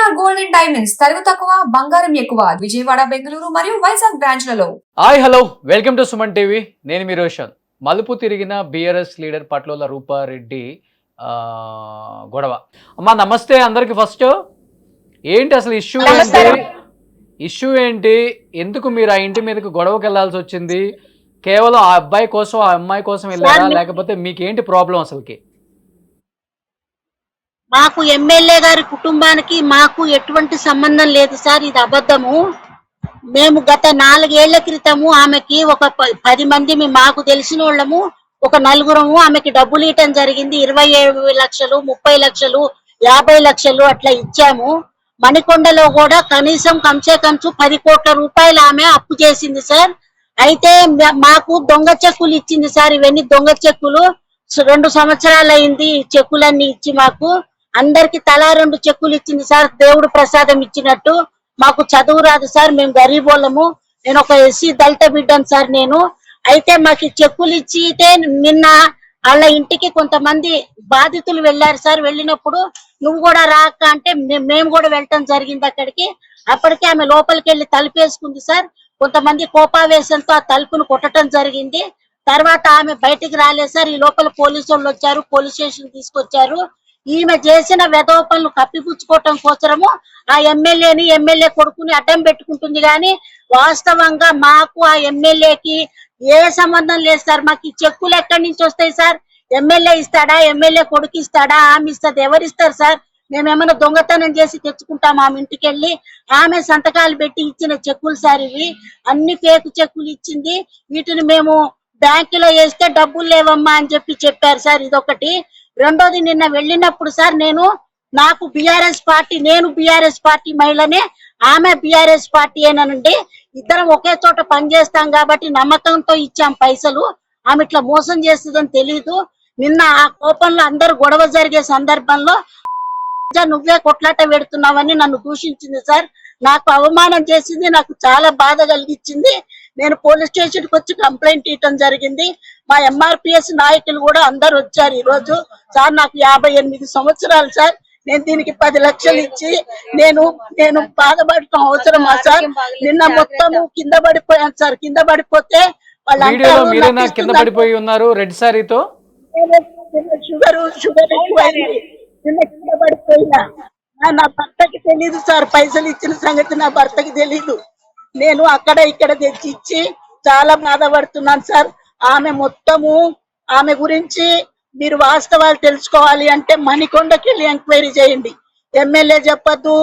AR golden diamonds తరుగు తక్కువ బంగారం ఎక్కువ విజయవాడ బెంగళూరు మరియు వైజాగ్ బ్రాంచ్లలో. Hi hello welcome to Suman TV. నేను మీ రోషన్. మలుపు తిరిగిన బీఆర్ఎస్ లీడర్ పట్లోల రూపారెడ్డి గొడవ. అమ్మా నమస్తే అందరికి. ఫస్ట్ ఏంటి అసలు ఇష్యూ ఏంటి? ఎందుకు మీరు ఆ ఇంటి మీదకి గొడవకి వెళ్లాల్సి వచ్చింది? కేవలం ఆ అబ్బాయి కోసం ఆ అమ్మాయి కోసం వెళ్ళారా, లేకపోతే మీకేంటి ప్రాబ్లం అసలుకి? మాకు ఎమ్మెల్యే గారి కుటుంబానికి మాకు ఎటువంటి సంబంధం లేదు సార్, ఇది అబద్ధము. మేము గత 4 ఏళ్ల క్రితము ఆమెకి ఒక 10 మంది మాకు తెలిసిన వాళ్ళము ఒక నలుగురము ఆమెకి డబ్బులు ఇవ్వటం జరిగింది. 27 లక్షలు, 30 లక్షలు, 50 లక్షలు అట్లా ఇచ్చాము. మణికొండలో కూడా కనీసం కంసే 10 కోట్ల రూపాయలు ఆమె అప్పు చేసింది సార్. అయితే మాకు దొంగ చెక్కులు ఇచ్చింది సార్. ఇవన్నీ దొంగ చెక్కులు. 2 సంవత్సరాలు అయింది చెక్కులన్నీ ఇచ్చి. మాకు అందరికి తలా 2 చెక్కులు ఇచ్చింది సార్, దేవుడు ప్రసాదం ఇచ్చినట్టు. మాకు చదువు రాదు సార్, మేము గరీబోళ్ళము. నేను ఒక ఎస్సీ దళిత బిడ్డను సార్ నేను. అయితే మాకు చెక్కులు ఇచ్చితే నిన్న వాళ్ళ ఇంటికి కొంతమంది బాధితులు వెళ్ళారు సార్. వెళ్ళినప్పుడు నువ్వు కూడా రాక అంటే మేము కూడా వెళ్ళటం జరిగింది అక్కడికి. అప్పటికే ఆమె లోపలికి వెళ్ళి తలుపేసుకుంది సార్. కొంతమంది కోపావేశంతో ఆ తలుపును కొట్టడం జరిగింది. తర్వాత ఆమె బయటికి రాలేదు సార్. ఈ లోపల పోలీసు వాళ్ళు వచ్చారు, పోలీస్ స్టేషన్ తీసుకొచ్చారు. ఈమె చేసిన వెధోపనులు కప్పిపుచ్చుకోవటం కోసము ఆ ఎమ్మెల్యే కొడుకుని అడ్డం పెట్టుకుంటుంది. కానీ వాస్తవంగా మాకు ఆ ఎమ్మెల్యేకి ఏ సంబంధం లేదు సార్. మాకు ఈ చెక్కులు ఎక్కడి నుంచి వస్తాయి సార్? ఎమ్మెల్యే ఇస్తాడా? ఎమ్మెల్యే కొడుకు ఇస్తాడా? ఆమె ఇస్తుంది. ఎవరిస్తారు సార్? మేమేమైనా దొంగతనం చేసి తెచ్చుకుంటాం ఆమె ఇంటికి వెళ్ళి? ఆమె సంతకాలు పెట్టి ఇచ్చిన చెక్కులు సార్ ఇవి. అన్ని ఫేక్ చెక్కులు ఇచ్చింది. వీటిని మేము బ్యాంకులో వేస్తే డబ్బులు లేవమ్మా అని చెప్పారు సార్. ఇదొకటి. రెండోది, నిన్న వెళ్ళినప్పుడు సార్ నాకు బీఆర్ఎస్ పార్టీ, నేను బీఆర్ఎస్ పార్టీ మహిళనే, ఆమె బీఆర్ఎస్ పార్టీ ఏనండి. ఇద్దరం ఒకే చోట పనిచేస్తాం కాబట్టి నమ్మకంతో ఇచ్చాం పైసలు. ఆమె ఇట్లా మోసం చేస్తుందని తెలీదు. నిన్న ఆ కోపంలో అందరూ గొడవ జరిగే సందర్భంలో నువ్వే కొట్లాట పెడుతున్నావని నన్ను దూషించింది సార్. నాకు అవమానం చేసింది, నాకు చాలా బాధ కలిగించింది. నేను పోలీస్ స్టేషన్కి వచ్చి కంప్లైంట్ ఇవ్వటం జరిగింది. మా ఎంఆర్పిఎస్ నాయకులు కూడా అందరు వచ్చారు ఈ రోజు. సార్ నాకు 58 సంవత్సరాలు సార్. నేను దీనికి 10 లక్షలు ఇచ్చి నేను బాధపడటం అవసరమా సార్? నిన్న మొత్తము కింద పడిపోయాను సార్. కింద పడిపోతే వాళ్ళంతా కింద పడిపోయి ఉన్నారు రెడ్ సారీతో. షుగర్ ఎక్కువైంది. నిన్న కింద పడిపోయినా. నా భర్తకి తెలీదు సార్, పైసలు ఇచ్చిన సంగతి నా భర్తకి తెలీదు. నేను అక్కడ ఇక్కడ తెచ్చి ఇచ్చి చాలా బాధపడుతున్నాను సార్. ఆమె గురించి మీరు వాస్తవాలు తెలుసుకోవాలి అంటే మణికొండకి వెళ్ళి ఎంక్వైరీ చేయండి. ఎమ్మెల్యే చెప్పొద్దు,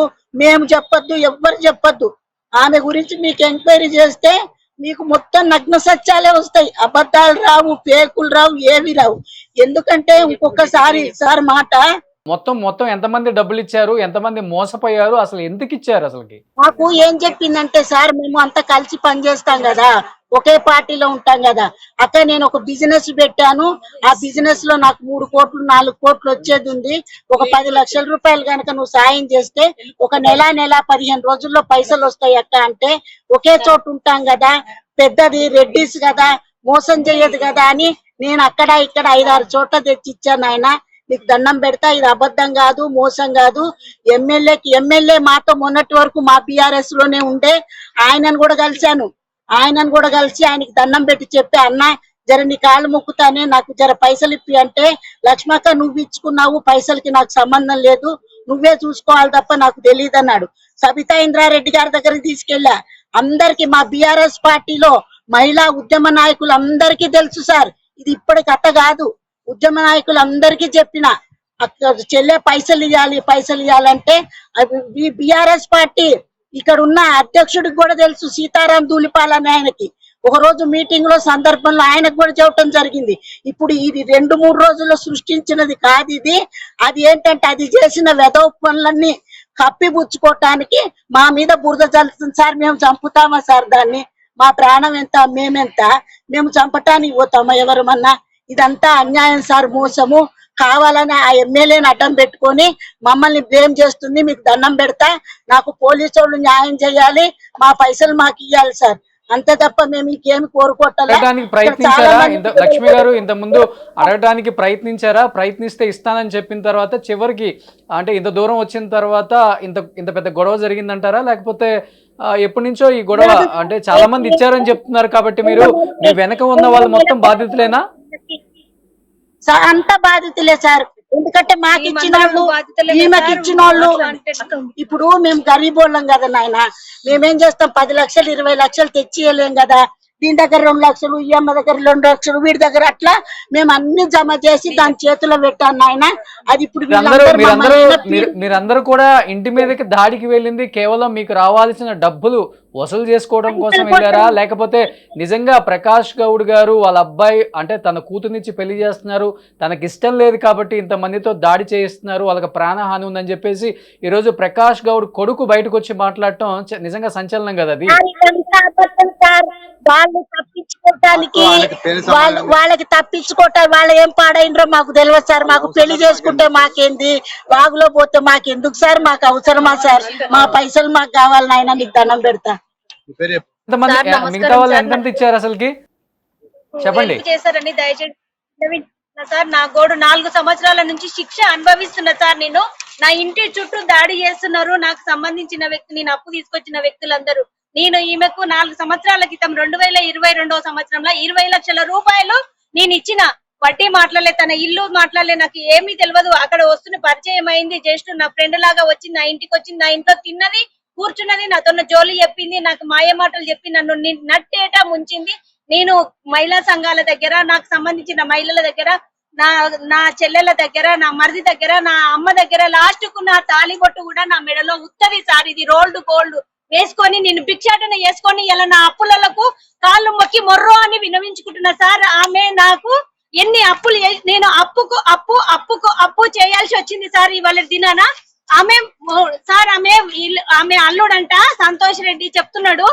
మేము చెప్పొద్దు, ఎవ్వరు చెప్పొద్దు. ఆమె గురించి మీకు ఎంక్వైరీ చేస్తే మీకు మొత్తం నగ్న సత్యాలే వస్తాయి. అబద్ధాలు రావు, పేకులు రావు, ఏవి రావు. ఎందుకంటే ఇంకొకసారి సార్ మాట మొత్తం ఎంతమంది డబ్బులు ఇచ్చారు, ఎంతమంది మోసపోయారు, అసలు ఎందుకు ఇచ్చారు అసలుకి? మాకు ఏం చెప్పిందంటే సార్, మేము అంతా కలిసి పనిచేస్తాం కదా, ఒకే పార్టీలో ఉంటాం కదా. అక్కడ నేను ఒక బిజినెస్ పెట్టాను. ఆ బిజినెస్ లో నాకు 3 కోట్లు 4 కోట్లు వచ్చేది ఉంది. ఒక 10 లక్షల రూపాయలు కనుక నువ్వు సాయం చేస్తే ఒక నెల 15 రోజుల్లో పైసలు వస్తాయి అక్క అంటే, ఒకే చోటు ఉంటాం కదా, పెద్దది రెడ్డిస్ కదా, మోసం చేయదు కదా అని నేను అక్కడ ఇక్కడ 5-6 చోట్ల తెచ్చిచ్చాను. ఆయన నీకు దండం పెడతా, ఇది అబద్ధం కాదు, మోసం కాదు. ఎమ్మెల్యే మాతో మొన్నటి వరకు మా బీఆర్ఎస్ లోనే ఉండే. ఆయనను కూడా కలిసి ఆయనకి దండం పెట్టి చెప్పి, అన్న జర నీ కాళ్ళు మొక్కుతానే, నాకు జర పైసలు ఇప్పి అంటే, లక్ష్మక్క నువ్వు ఇచ్చుకున్నావు, పైసలకి నాకు సంబంధం లేదు, నువ్వే చూసుకోవాలి తప్ప నాకు తెలియదు అన్నాడు. సబితా ఇంద్రారెడ్డి గారి దగ్గరికి తీసుకెళ్ళా. అందరికి మా బీఆర్ఎస్ పార్టీలో మహిళా ఉద్యమ నాయకులు అందరికీ తెలుసు సార్. ఇది ఇప్పటి కథ కాదు. ఉద్యమ నాయకులు అందరికీ చెప్పిన, చెల్లె పైసలు ఇవ్వాలంటే బీఆర్ఎస్ పార్టీ ఇక్కడ ఉన్న అధ్యక్షుడికి కూడా తెలుసు, సీతారాం ధూళిపాల్ అనే ఆయనకి. ఒక రోజు మీటింగ్ లో సందర్భంలో ఆయనకు కూడా చెప్పడం జరిగింది. ఇప్పుడు ఇది 2-3 రోజుల్లో సృష్టించినది కాదు ఇది. అది ఏంటంటే అది చేసిన వెధవ పనులన్నీ కప్పిపుచ్చుకోవటానికి మా మీద బురద చల్లుతుంది సార్. మేము చంపుతామా సార్ దాన్ని? మా ప్రాణం ఎంత, మేమెంత? మేము చంపటానికి పోతామా ఎవరమన్నా? ఇదంతా అన్యాయం సార్, మోసము. కావాలని ఆ ఎమ్మెల్యేని అడ్డం పెట్టుకొని మమ్మల్ని బ్లేమ్ చేస్తుంది. మీకు దండం పెడతా, నాకు పోలీసు వాళ్ళు న్యాయం చేయాలి, మా పైసలు మాకు ఇవ్వాలి సార్. అంతే తప్ప మేము ఇంకేమి కోరుకోవట్లే. అడగడానికి ప్రయత్నించారా? లక్ష్మి గారు ఇంత ముందు అడగడానికి ప్రయత్నించారా? ప్రయత్నిస్తే ఇస్తానని చెప్పిన తర్వాత చివరికి అంటే ఇంత దూరం వచ్చిన తర్వాత ఇంత ఇంత పెద్ద గొడవ జరిగిందంటారా? లేకపోతే ఎప్పటి నుంచో ఈ గొడవ అంటే చాలా మంది ఇచ్చారని చెప్తున్నారు కాబట్టి మీరు మీ వెనక ఉన్న వాళ్ళు మొత్తం బాధితులేనా? అంత బాధితులే సార్. ఎందుకంటే మాకు ఇచ్చిన వాళ్ళు ఈమెకి ఇచ్చిన వాళ్ళు ఇప్పుడు మేము గరీబోళ్ళం కదా నాయన. మేమేం చేస్తాం? 10 లక్షలు 20 లక్షలు తెచ్చియలేం కదా. దీని దగ్గర 2 లక్షలు, ఈ అమ్మ దగ్గర 2 లక్షలు, వీడి దగ్గర అట్లా మేము అన్ని జమ చేసి దాని చేతిలో పెట్టాను నాయన. అది ఇప్పుడు మీరందరూ కూడా ఇంటి మీదకి దాడికి వెళ్ళింది కేవలం మీకు రావాల్సిన డబ్బులు వసూలు చేసుకోవడం కోసం వెళ్ళారా? లేకపోతే నిజంగా ప్రకాష్ గౌడ్ గారు వాళ్ళ అబ్బాయి అంటే తన కూతురునిచ్చి పెళ్లి చేస్తున్నారు, తనకి ఇష్టం లేదు కాబట్టి ఇంతమందితో దాడి చేయిస్తున్నారు, వాళ్ళకి ప్రాణహాని ఉందని చెప్పేసి ఈరోజు ప్రకాష్ గౌడ్ కొడుకు బయటకు వచ్చి మాట్లాడటం నిజంగా సంచలనం కదా అది. వాళ్ళు తప్పించుకోవటానికి వాళ్ళకి తప్పించుకోవటానికి వాళ్ళు ఏం పాడైనరో మాకు తెలియదు సార్. మాకు పెళ్లి చేసుకుంటే మాకేంది, బాగులో పోతే మాకెందుకు సార్? మాకు అవసరమా సార్? మా పైసలు మాకు కావాలి నాయన, నీకు దండం పెడతా. మిగతా వాళ్ళు ఎంత ఇచ్చారు అసలుకి చెప్పండి చేశారని దయచేసి సార్. నా గోడు 4 సంవత్సరాల నుంచి శిక్ష అనుభవిస్తున్నా సార్. నేను నా ఇంటి చుట్టూ దాడి చేస్తున్నారు నాకు సంబంధించిన వ్యక్తి, నేను అప్పు తీసుకొచ్చిన వ్యక్తులందరూ. నేను ఈమెకు 4 సంవత్సరాల క్రితం 2022వ సంవత్సరంలో 20 లక్షల రూపాయలు నేను ఇచ్చిన. వడ్డీ మాట్లాడలే, తన ఇల్లు మాట్లాడలే, నాకు ఏమీ తెలియదు. అక్కడ వస్తున్న పరిచయం అయింది, జస్ట్ నా ఫ్రెండ్ లాగా వచ్చింది, నా ఇంటికి వచ్చింది, నా ఇంట్లో తిన్నది కూర్చున్నది, నాతో జోలి చెప్పింది, నాకు మాయ మాటలు చెప్పి నన్ను నట్టేట ముంచింది. నేను మహిళా సంఘాల దగ్గర, నాకు సంబంధించిన మహిళల దగ్గర, నా చెల్లెల దగ్గర, నా మరిది దగ్గర, నా అమ్మ దగ్గర లాస్ట్ కు నా తాళిబొట్టు కూడా నా మెడలో ఉత్తది సార్. ఇది రోల్డ్ గోల్డ్ వేసుకొని నేను భిక్షాటన వేసుకొని ఇలా నా అప్పులకు కాళ్ళు మొక్కి మొర్రో అని వినవించుకుంటున్నా సార్. ఆమె నాకు ఎన్ని అప్పులు, నేను అప్పు చేయాల్సి వచ్చింది సార్ ఇవాళ దినాన. ఆమె సార్ ఆమె అల్లుడంట సంతోష్ రెడ్డి చెప్తున్నాడు,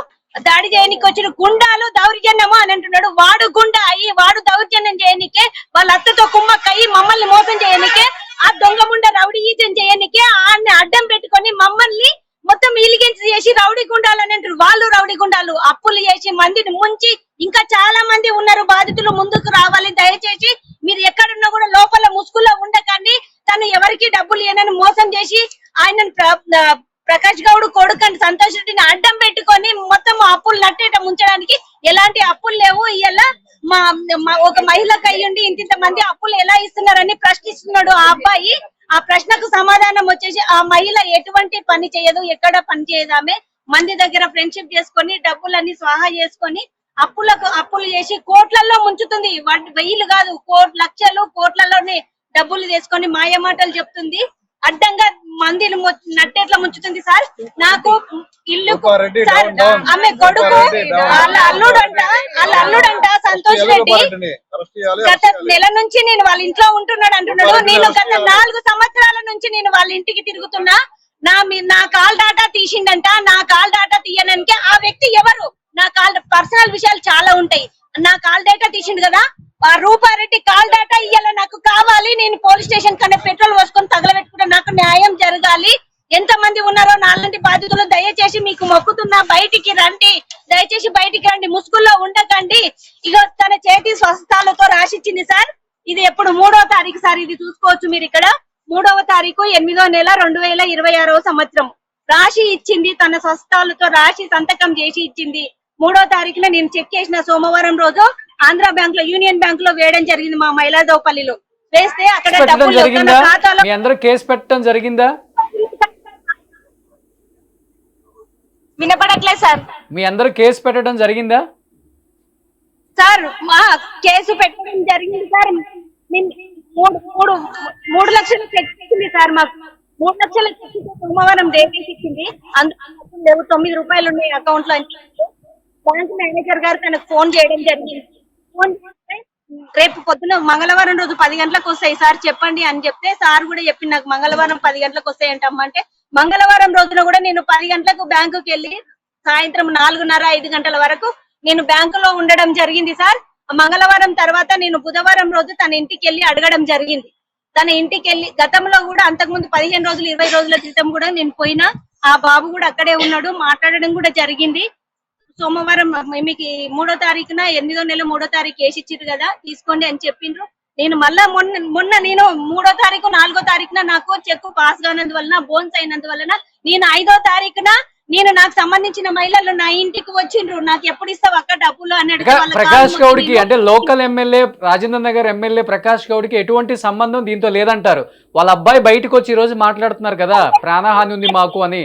దాడి చేయనికి వచ్చిన గుండాలు దౌర్జన్యము అని అంటున్నాడు. వాడు గుండా అయ్యి వాడు దౌర్జన్యం చేయనికే, వాళ్ళ అత్తతో కుమ్మక్కయ్యి మమ్మల్ని మోసం చేయనికే, ఆ దొంగ ముండ రౌడీజం చేయనికే ఆన్ని అడ్డం పెట్టుకొని మమ్మల్ని మొత్తం ఇలిగెన్స్ చేసి రౌడీ గుండాలు అని అంటారు. వాళ్ళు రౌడీ గుండాలు అప్పులు చేసి మందిని ముంచి, ఇంకా చాలా మంది ఉన్నారు బాధితులు, ముందుకు రావాలి. దయచేసి మీరు ఎక్కడున్నా కూడా లోపల ముసుగులో ఉండకండి. తను ఎవరికి డబ్బులు ఏనని మోసం చేసి ఆయన ప్రకాష్ గౌడ్ కొడుకు సంతోష్ రెడ్డిని అడ్డం పెట్టుకొని మొత్తం అప్పులు నట్టేట ముంచడానికి. ఎలాంటి అప్పులు లేవు. ఇలా మా ఒక మహిళకు అయ్యుండి ఇంత మంది అప్పులు ఎలా ఇస్తున్నారని ప్రశ్నిస్తున్నాడు ఆ అబ్బాయి. ఆ ప్రశ్నకు సమాధానం వచ్చేసి ఆ మహిళ ఎటువంటి పని చేయదు, ఎక్కడ పని చేయదు. ఆమె మంది దగ్గర ఫ్రెండ్షిప్ చేసుకొని డబ్బులన్నీ స్వాహా చేసుకొని అప్పులు చేసి కోట్లలో ముంచుతుంది. 1000 కాదు, లక్షలు కోట్లలోనే డబ్బులు తీసుకొని మాయ మాటలు చెప్తుంది. అడ్డంగా మందిని నట్టేట్లా ముంచుతుంది సార్. నాకు ఇల్లు సార్, ఆమె కొడుకు వాళ్ళ అల్లుడంట సంతోష్ రెడ్డి గత నెల నుంచి నేను వాళ్ళ ఇంట్లో ఉంటున్నాడు అంటున్నాడు. నేను గత 4 సంవత్సరాల నుంచి నేను వాళ్ళ ఇంటికి తిరుగుతున్నా. నా కాల్ డాటా తీసిండంట. నా కాల్ డాటా తీయడానికి ఆ వ్యక్తి ఎవరు? నా కాల్ పర్సనల్ విషయాలు చాలా ఉంటాయి. నా కాల్ డేటా తీసిండు కదా, ఆ రూపారెడ్డి కాల్ డేటా ఇయ్యాల నాకు కావాలి. నేను పోలీస్ స్టేషన్ కన్నా పెట్రోల్ పోసుకొని తగలబెట్టుకుంటే నాకు న్యాయం జరగాలి. ఎంత మంది ఉన్నారో నాలాంటి బాధితులు, దయచేసి మీకు మొక్కుతున్నా బయటికి రండి, దయచేసి బయటికి రండి, ముసుగుల్లో ఉండకండి. ఇక తన చేతి స్వస్థాలతో రాసిచ్చింది సార్. ఇది ఎప్పుడు 3వ తారీఖు సార్, ఇది చూసుకోవచ్చు మీరు ఇక్కడ. 3వ తారీఖు 8వ నెల 2026వ సంవత్సరం రాసి ఇచ్చింది. తన స్వస్థాలతో రాసి సంతకం చేసి ఇచ్చింది. 3వ తారీఖున నేను చెక్ చేసిన సోమవారం రోజు ఆంధ్ర బ్యాంక్ లో, యూనియన్ బ్యాంక్ లో వేయడం జరిగింది. మా మైలాదోపల్లిలో వేస్తే అక్కడ మీ అందరూ కేసు పెట్టడం జరిగిందా? వినపడట్లేదు సార్. మీ అందరూ కేసు పెట్టడం జరిగిందా సార్? మా కేసు పెట్టడం జరిగింది సార్. 3 లక్షలు చెక్ ఇచ్చింది సార్. మాకు 3 లక్షల చెక్ సోమవారం డేట్ ఇచ్చింది. అందులో లేవు, 9 రూపాయలు ఉన్నాయి అకౌంట్ లో. బ్యాంక్ మేనేజర్ గారు తనకు ఫోన్ చేయడం జరిగింది. ఫోన్ చేస్తే రేపు పొద్దున మంగళవారం రోజు 10 గంటలకు వస్తాయి సార్ చెప్పండి అని చెప్తే, సార్ కూడా చెప్పి నాకు మంగళవారం 10 గంటలకు వస్తాయంటమ్మా అంటే, మంగళవారం రోజున కూడా నేను 10 గంటలకు బ్యాంకుకి వెళ్ళి సాయంత్రం 4:30-5 గంటల వరకు నేను బ్యాంకులో ఉండడం జరిగింది సార్. మంగళవారం తర్వాత నేను బుధవారం రోజు తన ఇంటికి వెళ్ళి అడగడం జరిగింది. తన ఇంటికి వెళ్ళి గతంలో కూడా అంతకుముందు 15 రోజులు 20 రోజుల క్రితం కూడా నేను పోయినా, ఆ బాబు కూడా అక్కడే ఉన్నాడు, మాట్లాడడం కూడా జరిగింది. సోమవారం మీకు 3వ తారీఖున 8వ నెల 3వ తారీఖు వేసి ఇచ్చిర్రు కదా తీసుకోండి అని చెప్పిండ్రు. నేను మళ్ళా మొన్న నేను 3వ తారీఖు 4వ తారీఖున నాకు చెక్ పాస్ కానందువలన బోన్స్ అయినందువలన నేను 5వ తారీఖున నాకు సంబంధించిన మహిళలు నా ఇంటికి వచ్చిండ్రు. నాకు ఎప్పుడు ఇస్తావు అక్క డబ్బులు అని ప్రకాష్ గౌడ్కి అంటే local MLA Rajendra Nagar MLA Prakash గౌడ్కి ఎటువంటి సంబంధం దీంతో లేదంటారు. వాళ్ళ అబ్బాయి బయటకు వచ్చి ఈ రోజు మాట్లాడుతున్నారు కదా ప్రాణహాని ఉంది మాకు అని.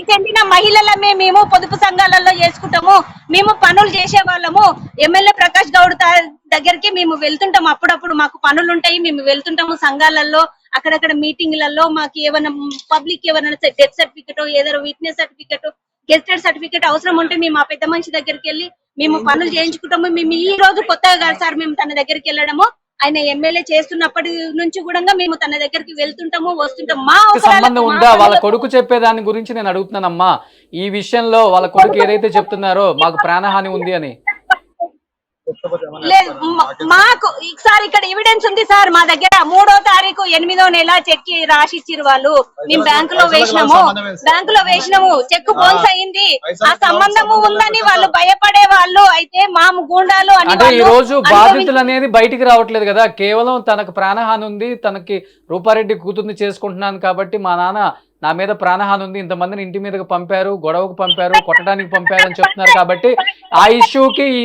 చెందిన మహిళలమే మేము పొదుపు సంఘాలలో చేసుకుంటాము, మేము పనులు చేసే వాళ్ళము. ఎమ్మెల్యే ప్రకాష్ గౌడ్ దగ్గరికి మేము వెళ్తుంటాం, అప్పుడప్పుడు మాకు పనులు ఉంటాయి, మేము వెళ్తుంటాము సంఘాలలో, అక్కడక్కడ మీటింగ్లలో. మాకు ఏమైనా పబ్లిక్ ఏమైనా డెత్ సర్టిఫికెట్, ఏదైనా విట్నెస్ సర్టిఫికెట్, గెస్టెడ్ సర్టిఫికెట్ అవసరం ఉంటే మేము ఆ పెద్ద మనిషి దగ్గరికి వెళ్ళి మేము పనులు చేయించుకుంటాము. మేము ఈ రోజు కొత్తగా కాదు సార్ మేము తన దగ్గరికి వెళ్ళడము. ఆయన ఎమ్మెల్యే చేస్తున్నప్పటి నుంచి కూడా మేము తన దగ్గరికి వెళ్తుంటాము వస్తుంటాము. మా సంబంధం ఉందా? వాళ్ళ కొడుకు చెప్పే దాని గురించి నేను అడుగుతున్నానమ్మా. ఈ విషయంలో వాళ్ళ కొడుకు ఏదైతే చెప్తున్నారో మాకు ప్రాణహాని ఉంది అని. లేదు మాకు ఈసారి ఇక్కడ ఎవిడెన్స్ ఉంది సార్ మా దగ్గర. 3వ తారీఖు 8వ నెల చెక్ రాసిచ్చిరు వాళ్ళు. మేము బ్యాంకులో వేసినాము చెక్ బౌన్స్ అయింది. ఆ సంబంధము ఉందని వాళ్ళు భయపడే వాళ్ళు. అయితే మా గూండాలు అంటే ఈ రోజు బాధితులు అనేది బయటికి రావట్లేదు కదా. కేవలం తనకు ప్రాణహాని ఉంది, తనకి రూపారెడ్డి కూతుర్ని చేసుకుంటున్నాను కాబట్టి మా నాన్న నా మీద ప్రాణహాని ఉంది, ఇంతమందిని ఇంటి మీదకి పంపారు, గొడవకు పంపారు, కొట్టడానికి పంపారు అని చెప్తున్నారు. కాబట్టి ఆ ఈ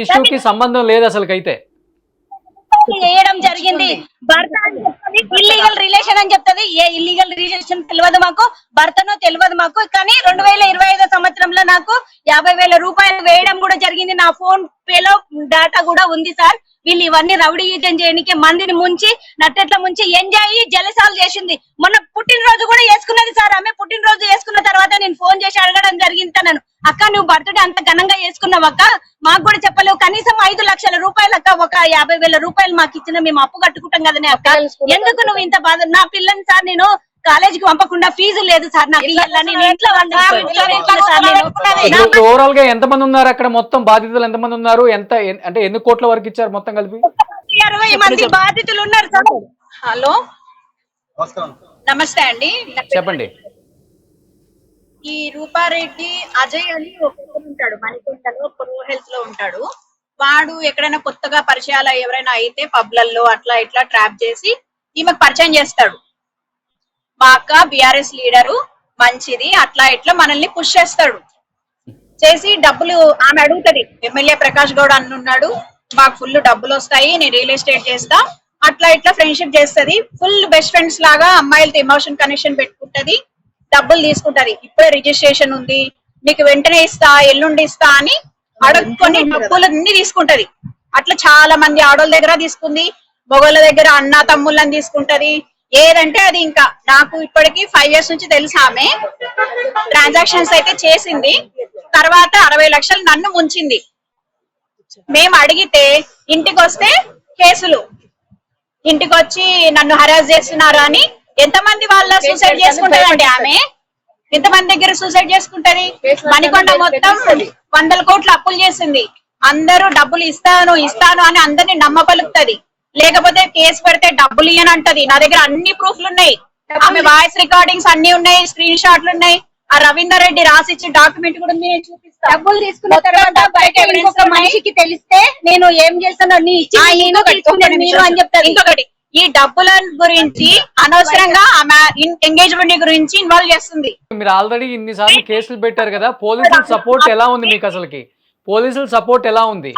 ఇష్యూకి సంబంధం లేదు అసలుకైతే. చేయడం జరిగింది. భర్త అని చెప్తుంది ఇల్లీగల్ రిలేషన్ అని చెప్తుంది. ఏ ఇల్లీగల్ రిలేషన్ తెలియదు మాకు, భర్తనో తెలియదు మాకు. కానీ 2025 సంవత్సరంలో నాకు 50,000 రూపాయలు వేయడం కూడా జరిగింది. నా ఫోన్ పేలో డేటా కూడా ఉంది సార్. వీళ్ళు ఇవన్నీ రౌడీ యూజన్ చేయడానికి మందిని ముంచి నట్టెట్ల ముంచి ఎంజాయ్ జలసాలు చేసింది. మొన్న పుట్టినరోజు కూడా వేసుకున్నది సార్. ఆమె పుట్టినరోజు వేసుకున్న తర్వాత నేను ఫోన్ చేసి అడగడం జరిగింది తనను, అక్క నువ్వు బర్త్డే అంత ఘనంగా వేసుకున్నావు అక్క, మాకు కూడా చెప్పలేవు, కనీసం 5 లక్షల రూపాయలు అక్క, ఒక 50,000 రూపాయలు మాకు ఇచ్చిన, మేము అప్పు కట్టుకుంటాం కదనే అక్క, ఎందుకు నువ్వు ఇంత బాధ? నా పిల్లని సార్ నేను కాలేజీకి పంపకుండా ఫీజు లేదు సార్ నాకు ఇవ్వాలని ఇంట్లో ఓవరాల్ గా ఎంత మంది ఉన్నారు అక్కడ? మొత్తం బాధితులు ఎంత మంది ఉన్నారు? ఎంత అంటే ఎన్ని కోట్ల వరకు ఇచ్చారు మొత్తం కలిపి? 60 మంది బాధితులు ఉన్నారు సార్. హలో నమస్తే అండి, చెప్పండి. ఈ రూపారెడ్డి అజయ్ అని ఒకరు ఉంటాడు, మణికొండలో ప్రో హెల్త్ లో ఉంటాడు. వాడు ఎక్కడైనా కొత్తగా పరిచయాలు ఎవరైనా అయితే పబ్లలో అట్లా ఇట్లా ట్రాప్ చేసి ఈమెకు పరిచయం చేస్తాడు. మా అక్క బిఆర్ఎస్ లీడరు మంచిది అట్లా ఇట్లా మనల్ని పుష్ చేస్తాడు. చేసి డబ్బులు ఆమె అడుగుతది, ఎమ్మెల్యే ప్రకాష్ గౌడ్ అన్నున్నాడు, మాకు ఫుల్ డబ్బులు వస్తాయి, నేను రియల్ ఎస్టేట్ చేస్తా, అట్లా ఇట్లా ఫ్రెండ్షిప్ చేస్తది. ఫుల్ బెస్ట్ ఫ్రెండ్స్ లాగా అమ్మాయిలతో ఎమోషన్ కనెక్షన్ పెట్టుకుంటది, డబ్బులు తీసుకుంటది. ఇప్పుడే రిజిస్ట్రేషన్ ఉంది, నీకు వెంటనే ఇస్తా, ఎల్లుండి ఇస్తా అని అడుక్కొని డబ్బులు అన్ని తీసుకుంటది. అట్లా చాలా మంది ఆడోళ్ళ దగ్గర తీసుకుంది, మొగోళ్ళ దగ్గర అన్న తమ్ముళ్ళని తీసుకుంటది. ఏదంటే అది. ఇంకా నాకు ఇప్పటికి 5 years నుంచి తెలుసు ఆమె. ట్రాన్సాక్షన్స్ అయితే చేసింది. తర్వాత 60 లక్షలు నన్ను ముంచింది. మేము అడిగితే ఇంటికి వస్తే కేసులు, ఇంటికి వచ్చి నన్ను హరాస్ చేస్తున్నారు అని. ఎంతమంది వాళ్ళ సూసైడ్ చేసుకుంటదండి ఆమె? ఎంతమంది దగ్గర సూసైడ్ చేసుకుంటది? మణికొండ మొత్తం 100 కోట్లు అప్పులు చేసింది. అందరూ డబ్బులు ఇస్తాను అని అందరినీ నమ్మపలుకుతది. లేకపోతే కేసు పెడితే డబ్బులు ఇయ్యని అంటది. నా దగ్గర అన్ని ప్రూఫ్లు ఉన్నాయి, ఆమె వాయిస్ రికార్డింగ్స్ అన్ని ఉన్నాయి, స్క్రీన్ షాట్లు ఉన్నాయి. ఆ రవీందర్ రెడ్డి రాసిచ్చిన డాక్యుమెంట్ కూడా ఉంది, నేను చూపిస్తాను. డబ్బులు తీసుకున్న తర్వాత బయట ఇంకొక మనిషికి తెలిస్తే నేను ఏం చేస్తాను అని చెప్తాను. ఇంకొకటి, ఈ డబ్బుల గురించి అనవసరంగా ఆమె ఎంగేజ్మెంట్ గురించి ఇన్వాల్వ్ చేస్తుంది. మీరు ఆల్రెడీ ఇన్నిసార్లు కేసులు పెట్టారు కదా, పోలీసుల సపోర్ట్ ఎలా ఉంది మీకు? అసలుకి పోలీసుల సపోర్ట్ ఎలా ఉంది?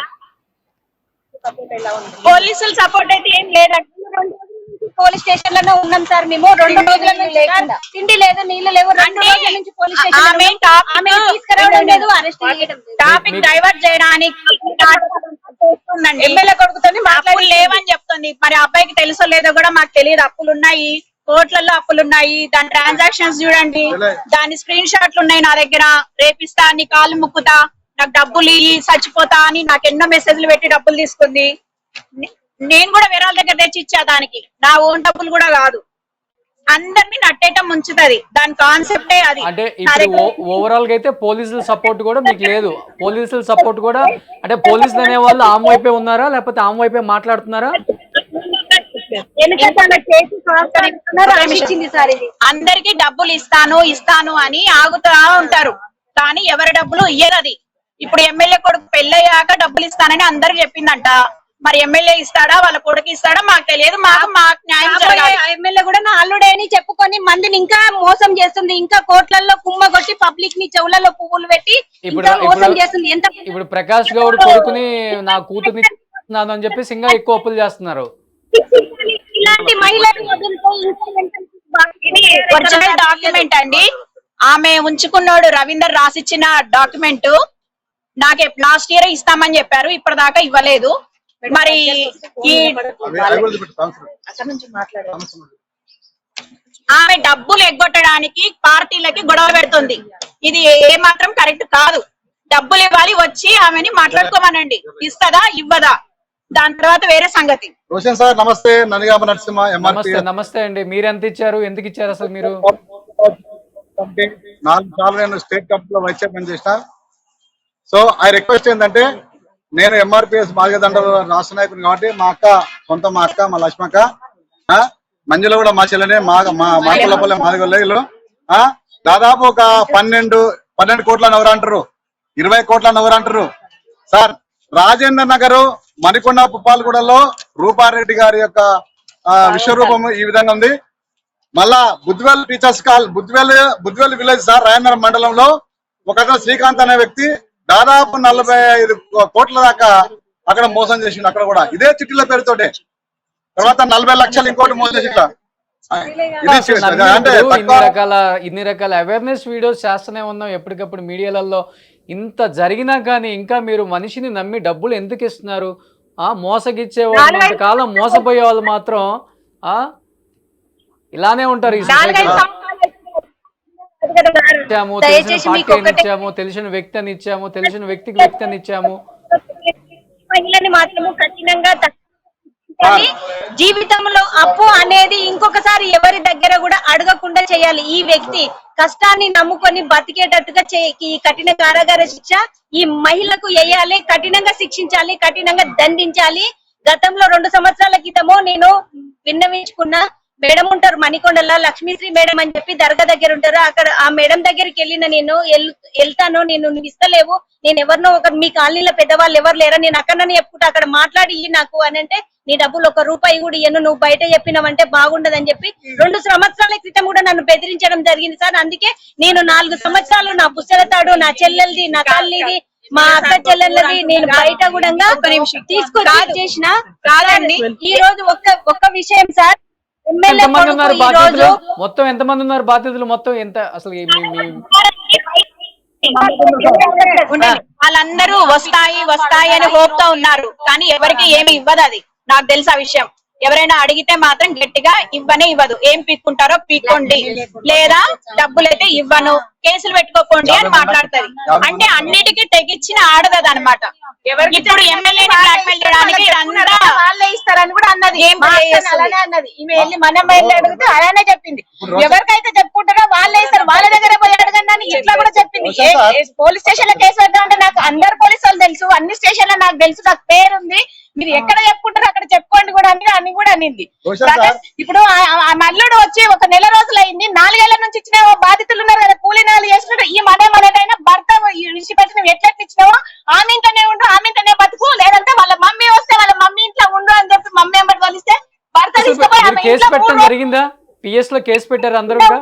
పోలీసుల సపోర్ట్ అయితే ఏం లేదండి. 2 రోజుల నుంచి పోలీస్ స్టేషన్ లోనే ఉన్నాం సార్ మేము. 2 రోజుల నుంచి తిండి లేదు, నీళ్లు లేవు. 2 రోజుల నుంచి పోలీస్ స్టేషన్ తీసుకురావడం లేదు, అరెస్ట్ చేయడం, టాపిక్ డైవర్ట్ చేయడానికి ఎమ్మెల్యే కొడుకుతో అప్పులు లేవని చెప్తుంది. మరి అబ్బాయికి తెలుసో లేదో కూడా మాకు తెలియదు. అప్పులు ఉన్నాయి, కోట్లలో అప్పులు ఉన్నాయి. దాని ట్రాన్సాక్షన్స్ చూడండి, దాని స్క్రీన్ షాట్లు ఉన్నాయి నా దగ్గర. రేపిస్తా, నీ కాళ్ళు ముక్కుతా, నాకు డబ్బులు చచ్చిపోతా అని నాకు ఎన్నో మెసేజ్లు పెట్టి డబ్బులు తీసుకుంది. నేను కూడా వేరే వాళ్ళ దగ్గర తెచ్చి ఇచ్చా, దానికి నా ఓన్ డబ్బులు కూడా కాదు. అందరినీ నట్టేయటం ఉంచుతుంది, దాని కాన్సెప్టే అది. అంటే ఇప్పుడు ఓవరాల్ గా అయితే పోలీసుల సపోర్ట్ కూడా మీకు లేదు. పోలీసుల సపోర్ట్ కూడా అంటే పోలీసులు అనే వాళ్ళు ఆమె వైపే ఉన్నారా, లేకపోతే ఆమె వైపే మాట్లాడుతున్నారా? అందరికి డబ్బులు ఇస్తాను అని ఆగుతా ఉంటారు, కానీ ఎవరి డబ్బులు ఇయ్యరు. అది ఇప్పుడు ఎమ్మెల్యే కొడుకు పెళ్ళయ్యాక డబ్బులు ఇస్తానని అందరు చెప్పిందంట. మరి ఎమ్మెల్యే ఇస్తాడా, వాళ్ళ కొడుకు ఇస్తాడా మాకు తెలియదు. మాకు న్యాయం జరగాలి. ఎమ్మెల్యే కూడా నా అల్లుడే అని చెప్పుకొని మందిని ఇంకా మోసం చేస్తుంది. ఇంకా కోట్లల్లో కుమ్మ కొట్టి పబ్లిక్ ని చెవులలో పువ్వులు పెట్టి ఇంకా మోసం చేస్తుంది. ఎంత ఇప్పుడు ప్రకాష్ గౌడ్ కొడుకుని నా కూతుర్ని అని చెప్పి ఇంకా ఎక్కువ అప్పులు చేస్తున్నారు. ఇలాంటి మహిళలు ఒరిజినల్ డాక్యుమెంట్ అండి. ఆమె ఉంచుకున్నాడు రవీందర్ రాసిచ్చిన డాక్యుమెంట్. నాకు లాస్ట్ ఇయర్ ఇస్తామని చెప్పారు, ఇప్పటిదాకా ఇవ్వలేదు. మరి ఈ ఆమె డబ్బులు ఎగ్గొట్టడానికి పార్టీలకి గొడవ పెడుతుంది. ఇది ఏ మాత్రం కరెక్ట్ కాదు. డబ్బులు ఇవ్వాలి, వచ్చి ఆమెని మాట్లాడుకోమనండి. ఇస్తదా ఇవ్వదా, దాని తర్వాత వేరే సంగతి. రోషన్ సార్ నమస్తే. ననిగామ నరసింహ ఎంఆర్పీ. నమస్తే అండి. మీరు ఎంత ఇచ్చారు, ఎందుకు ఇచ్చారు అసలు? మీరు 4 సార్లు నేను స్టేట్ కమిటీలో వైస్ చైర్మన్ చేసిన. సో ఆ రిక్వెస్ట్ ఏంటంటే, నేను ఎంఆర్పిఎస్ మార్గదండలో రాష్ట్ర నాయకుని కాబట్టి మా అక్క మా లక్ష్మక్క, మంజుల కూడా మా చెల్లెనే, మాకులపల్లె మాదిగొల్ల వీళ్ళు దాదాపు ఒక 12 కోట్ల ఎవరు అంటారు, 20 కోట్ల ఎవరు అంటారు సార్. రాజేంద్ర నగర్ మణికొండ పుప్పాలగూడలో రూపారెడ్డి గారి యొక్క విశ్వరూపము ఈ విధంగా ఉంది. మళ్ళా బుద్ధివెల్ టీచర్స్ బుద్ధివెల్ విలేజ్ సార్, రాయనగర్ మండలంలో ఒక శ్రీకాంత్ అనే వ్యక్తి దాదాపు 45 కోట్ల దాకా అక్కడ మోసం చేసిండు. అక్కడ కూడా ఇదే చిట్టీల పేరుతోటే. తర్వాత 40 లక్షలు ఇంకోటి మోసం చేసి ఇన్ని రకాల అవేర్నెస్ వీడియోస్ చేస్తూనే ఉన్నాం ఎప్పటికప్పుడు మీడియాలలో. ఇంత జరిగినా కానీ ఇంకా మీరు మనిషిని నమ్మి డబ్బులు ఎందుకు ఇస్తున్నారు? మోసగిచ్చే వాళ్ళు కాలం మోసపోయే వాళ్ళు మాత్రం ఇలానే ఉంటారు. ఈ ఇచ్చాము, తెలిసిన పార్టీని ఇచ్చాము, తెలిసిన వ్యక్తిని ఇచ్చాము, తెలిసిన వ్యక్తిని ఇచ్చాము. మహిళని మాత్రము కఠినంగా జీవితంలో అప్పు అనేది ఇంకొకసారి ఎవరి దగ్గర కూడా అడగకుండా చేయాలి. ఈ వ్యక్తి కష్టాన్ని నమ్ముకొని బతికేటట్టుగా ఈ కఠిన కారాగార శిక్ష ఈ మహిళకు వేయాలి, కఠినంగా శిక్షించాలి, కఠినంగా దండించాలి. గతంలో 2 సంవత్సరాల క్రితము నేను విన్నవించుకున్న మేడం ఉంటారు మణికొండలో, లక్ష్మీశ్రీ మేడం అని చెప్పి దర్గా దగ్గర ఉంటారు. అక్కడ ఆ మేడం దగ్గరికి వెళ్ళిన నేను వెళ్తాను, నువ్వు ఇస్తలేవు, నేను ఎవరినో మీ కాలనీలో పెద్దవాళ్ళు ఎవరు లేరా, నేను అక్కడనే చెప్పుకుంటా, అక్కడ మాట్లాడి నాకు అని అంటే నీ డబ్బులు 1 రూపాయి కూడా ఇయ్యను, నువ్వు బయట చెప్పినావంటే బాగుండదని చెప్పి 2 సంవత్సరాల క్రితం కూడా నన్ను బెదిరించడం జరిగింది సార్. అందుకే నేను 4 సంవత్సరాలు నా పుస్తకతాడు, నా చెల్లెలది, నా తల్లిది, మా అక్క చెల్లెలది నేను బయట కూడా తీసుకొచ్చి చేసిన కాదండి. ఈ రోజు ఒక్క విషయం సార్, ఎంతమంది ఉన్నారు బాధ్యతలు? మొత్తం ఎంతమంది ఉన్నారు బాధ్యతలు? మొత్తం ఎంత అసలు? వాళ్ళందరూ వస్తాయి అని హోప్ తో ఉన్నారు, కానీ ఎవరికి ఏమి ఇవ్వదు. అది నాకు తెలుసు ఆ విషయం. ఎవరైనా అడిగితే మాత్రం గట్టిగా ఇవ్వదు. ఏం పీక్కుంటారో పీక్కోండి, లేదా డబ్బులైతే ఇవ్వను, కేసులు పెట్టుకోకండి అని మాట్లాడుతుంది. అంటే అన్నిటికీ తెగించిన ఆడదది అనమాట. ఇప్పుడు ఎమ్మెల్యేని బ్లాక్మెయిల్ చేయడానికి వాళ్ళే ఇస్తారని కూడా అన్నది. అలానే అన్నది ఈమె వెళ్ళి మన ఎమ్మెల్యే అడిగితే అలానే చెప్పింది. ఎవరికైతే చెప్పుకుంటారో వాళ్ళే ఇస్తారు, వాళ్ళ దగ్గర పోయి అడగండి ఇట్లా కూడా చెప్పింది. పోలీస్ స్టేషన్ లో కేసు పెడతామంటే నాకు అందరు పోలీసు వాళ్ళు తెలుసు, అన్ని స్టేషన్లో నాకు తెలుసు, నాకు పేరుంది, మీరు ఎక్కడ చెప్పుకుంటారో అక్కడ చెప్పుకోండి కూడా అని కూడా అనింది. ఇప్పుడు ఆ మల్లుడు వచ్చి 1 నెల రోజులు అయింది, 4 ఏళ్ల నుంచి ఇచ్చిన బాధితులు ఉన్నారు కదా, కూలీనాలు చేసినట్టు ఈ మనకైనా భర్త విడిచిపెట్టి నువ్వు ఎట్లా ఇచ్చినావో ఆమె ఇంట్లోనే ఉండు, ఆమె ఇంట్లోనే బతుకు, లేదంటే వాళ్ళ మమ్మీ వస్తే వాళ్ళ మమ్మీ ఇంట్లో ఉండు అని చెప్పి మమ్మీ ఎంబడి వలిస్తే భర్త కేసు పెట్టడం జరిగిందా? పిఎస్ లో కేసు పెట్టారు అందరూ కూడా?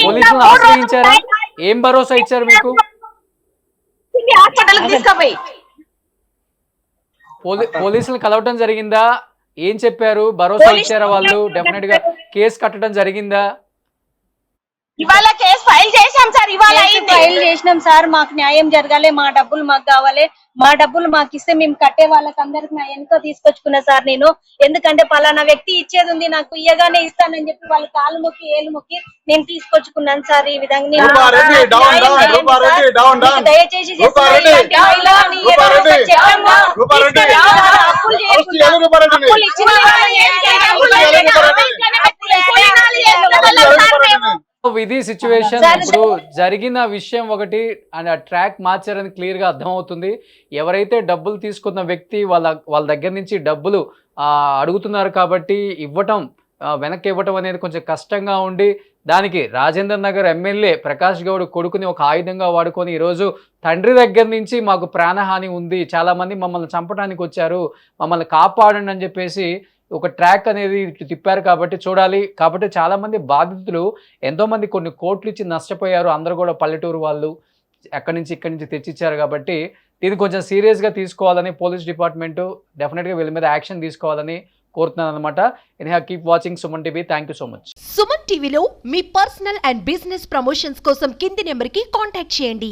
పోలీసులను ఆశ్రయించారా? ఏం భరోసా ఇచ్చారు మీకు? హాస్పిటల్ తీసుకుపోయి పోలీసులు కలవటం జరిగిందా? ఏం చెప్పారు? భరోసా ఇచ్చారా వాళ్ళు? డెఫినెట్ గా కేసు కట్టడం జరిగిందా? ఇవాళ కేసు ఫైల్ చేశాం సార్. ఇవాళ ఫైల్ చేసినాం సార్. మాకు న్యాయం జరగాలి, మా డబ్బులు మాకు కావాలి, మా డబ్బులు మాకు ఇస్తే మేము కట్టే వాళ్ళకి అందరికి నా వెనుక తీసుకొచ్చుకున్నా సార్ నేను. ఎందుకంటే పలానా వ్యక్తి ఇచ్చేది ఉంది, నాకు ఇయ్యగానే ఇస్తానని చెప్పి వాళ్ళు కాలు మొక్కి ఏలు మొక్కి నేను తీసుకొచ్చుకున్నాను సార్. ఈ విధంగా దయచేసి ఇది సిచ్యువేషన్. ఇప్పుడు జరిగిన విషయం ఒకటి అండ్ ఆ ట్రాక్ మార్చారని క్లియర్ గా అర్థమవుతుంది. ఎవరైతే డబ్బులు తీసుకున్న వ్యక్తి వాళ్ళ దగ్గర నుంచి డబ్బులు అడుగుతున్నారు కాబట్టి వెనక్కి ఇవ్వటం అనేది కొంచెం కష్టంగా ఉండి దానికి రాజేంద్ర నగర్ ఎమ్మెల్యే ప్రకాష్ గౌడ్ కొడుకుని ఒక ఆయుధంగా వాడుకొని ఈరోజు తండ్రి దగ్గర నుంచి మాకు ప్రాణహాని ఉంది, చాలామంది మమ్మల్ని చంపడానికి వచ్చారు, మమ్మల్ని కాపాడండి అని చెప్పేసి ఒక ట్రాక్ అనేది తిప్పారు. కాబట్టి చూడాలి. కాబట్టి చాలామంది బాధితులు ఎంతోమంది కొన్ని కోట్లు ఇచ్చి నష్టపోయారు. అందరూ కూడా పల్లెటూరు వాళ్ళు ఇక్కడి నుంచి తెచ్చిచ్చారు. కాబట్టి దీన్ని కొంచెం సీరియస్గా తీసుకోవాలని పోలీస్ డిపార్ట్మెంటు డెఫినెట్గా వీళ్ళ మీద యాక్షన్ తీసుకోవాలని కోరుతున్నాను అనమాట. Anyhow keep watching Suman TV. Thank you so much. Suman టీవీలో మీ పర్సనల్ అండ్ బిజినెస్ ప్రమోషన్స్ కోసం కింది నెంబర్కి కాంటాక్ట్ చేయండి.